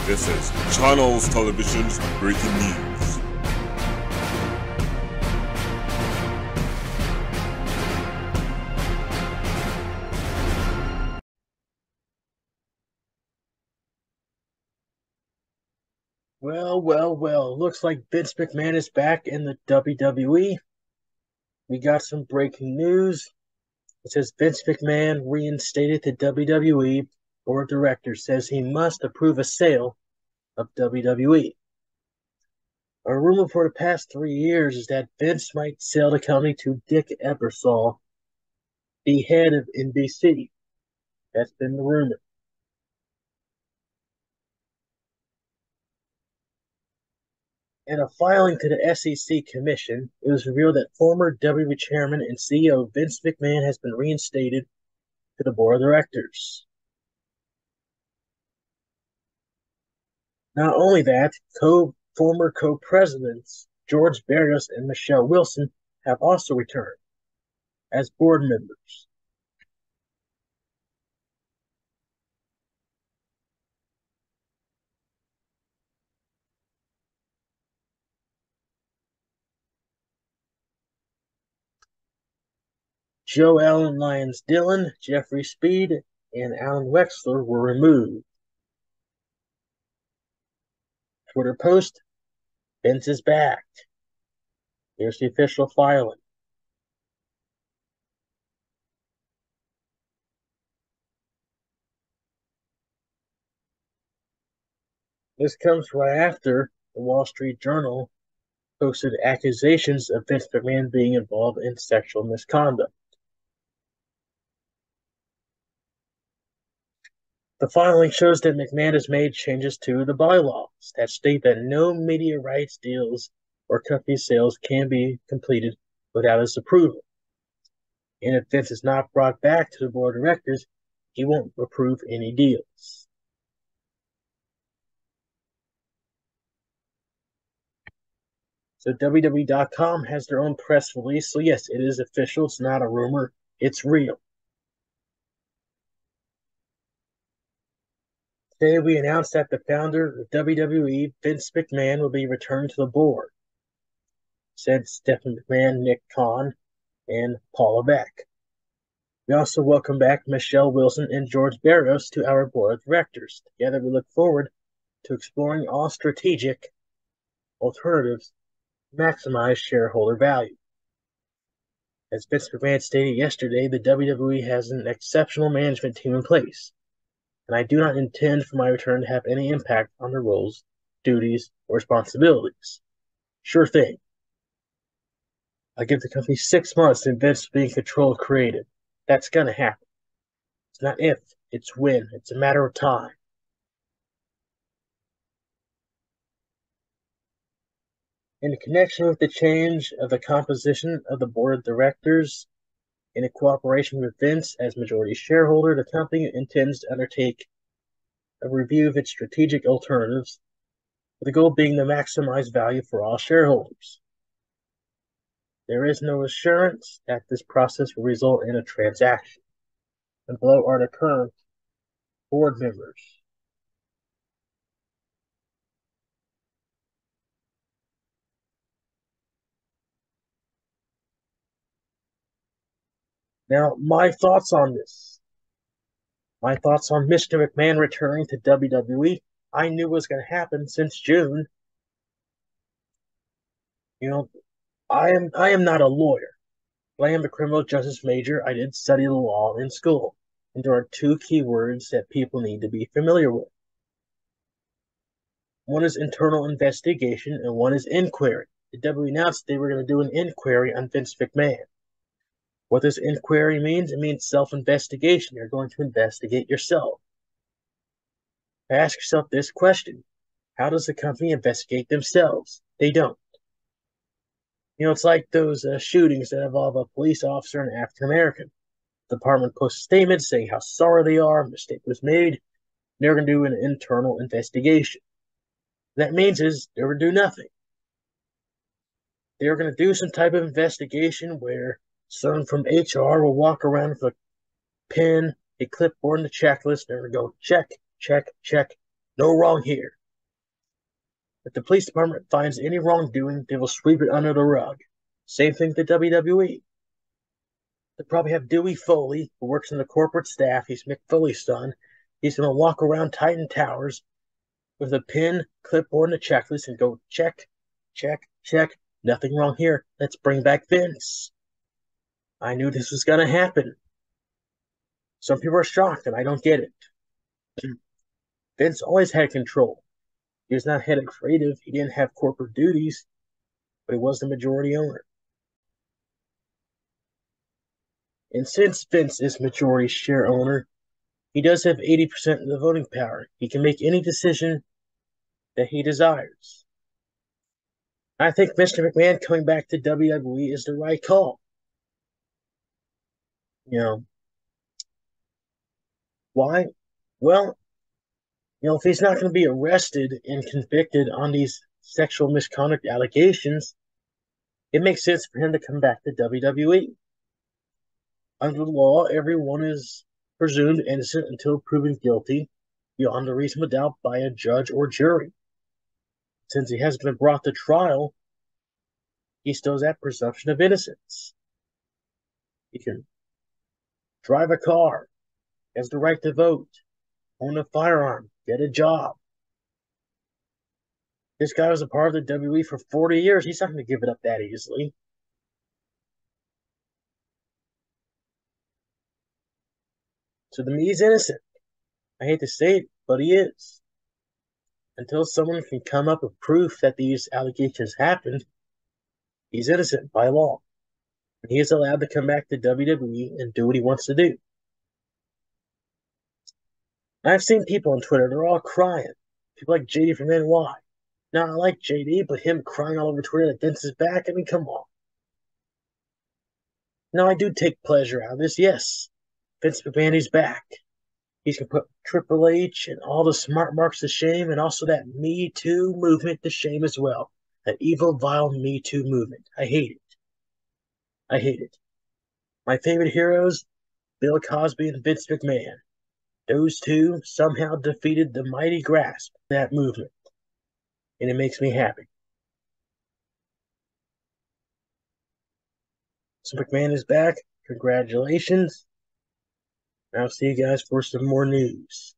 This is Channels Television's breaking news. Well. Looks like Vince McMahon is back in the WWE. We got some breaking news. It says Vince McMahon reinstated the WWE board of directors, says he must approve a sale of WWE. A rumor for the past 3 years is that Vince might sell the company to Dick Ebersol, the head of NBC. That's been the rumor. In a filing to the SEC Commission, it was revealed that former WWE Chairman and CEO Vince McMahon has been reinstated to the board of directors. Not only that, former co-presidents George Barrios and Michelle Wilson have also returned as board members. Joe Allen Lyons Dillon, Jeffrey Speed, and Alan Wexler were removed. Twitter post, Vince is back. Here's the official filing. This comes right after the Wall Street Journal posted accusations of Vince McMahon being involved in sexual misconduct. The filing shows that McMahon has made changes to the bylaws that state that no media rights deals or company sales can be completed without his approval. And if Vince is not brought back to the board of directors, he won't approve any deals. So WWE.com has their own press release. So yes, it is official. It's not a rumor. It's real. Today we announced that the founder of WWE, Vince McMahon, will be returned to the board, said Stephen McMahon, Nick Khan, and Paula Beck. We also welcome back Michelle Wilson and George Barrios to our board of directors. Together we look forward to exploring all strategic alternatives to maximize shareholder value. As Vince McMahon stated yesterday, the WWE has an exceptional management team in place, and I do not intend for my return to have any impact on their roles, duties, or responsibilities. Sure thing. I give the company 6 months and Vince being controlled creative. That's going to happen. It's not if, it's when. It's a matter of time. In connection with the change of the composition of the board of directors, in cooperation with Vince as majority shareholder, the company intends to undertake a review of its strategic alternatives, with the goal being to maximize value for all shareholders. There is no assurance that this process will result in a transaction. And below are the current board members. Now, my thoughts on this. My thoughts on Mr. McMahon returning to WWE. I knew it was going to happen since June. You know, I am not a lawyer, but I am a criminal justice major. I did study the law in school, and there are two key words that people need to be familiar with. One is internal investigation, and one is inquiry. The WWE announced they were going to do an inquiry on Vince McMahon. What this inquiry means? It means self-investigation. You're going to investigate yourself. Ask yourself this question: how does the company investigate themselves? They don't. It's like those shootings that involve a police officer and African American. The department posts a statement saying how sorry they are, a mistake was made. They're going to do an internal investigation. What that means is they're going to do nothing. They're going to do some type of investigation where someone from HR will walk around with a pen, a clipboard, and a checklist. They're going to go check, check, check. No wrong here. If the police department finds any wrongdoing, they will sweep it under the rug. Same thing with the WWE. They probably have Dewey Foley, who works in the corporate staff. He's Mick Foley's son. He's going to walk around Titan Towers with a pen, clipboard, and a checklist and go check, check, check. Nothing wrong here. Let's bring back Vince. I knew this was going to happen. Some people are shocked, and I don't get it. Vince always had control. He was not head of creative. He didn't have corporate duties, but he was the majority owner. And since Vince is majority share owner, he does have 80% of the voting power. He can make any decision that he desires. I think Mr. McMahon coming back to WWE is the right call. Why? Well, if he's not going to be arrested and convicted on these sexual misconduct allegations, it makes sense for him to come back to WWE. Under the law, everyone is presumed innocent until proven guilty beyond a reasonable doubt by a judge or jury. Since he hasn't been brought to trial, he still has that presumption of innocence. He can drive a car, has the right to vote, own a firearm, get a job. This guy was a part of the WWE for 40 years. He's not going to give it up that easily. So to me, he's innocent. I hate to say it, but he is. Until someone can come up with proof that these allegations happened, he's innocent by law. And he is allowed to come back to WWE and do what he wants to do. I've seen people on Twitter, they're all crying. People like JD from NY. Now, I like JD, but him crying all over Twitter that Vince is back, I mean, come on. Now, I do take pleasure out of this, yes. Vince McMahon is back. He's going to put Triple H and all the smart marks to shame, and also that Me Too movement to shame as well. That evil, vile Me Too movement. I hate it. I hate it. My favorite heroes, Bill Cosby and Vince McMahon. Those two somehow defeated the mighty grasp of that movement. And it makes me happy. So McMahon is back. Congratulations. I'll see you guys for some more news.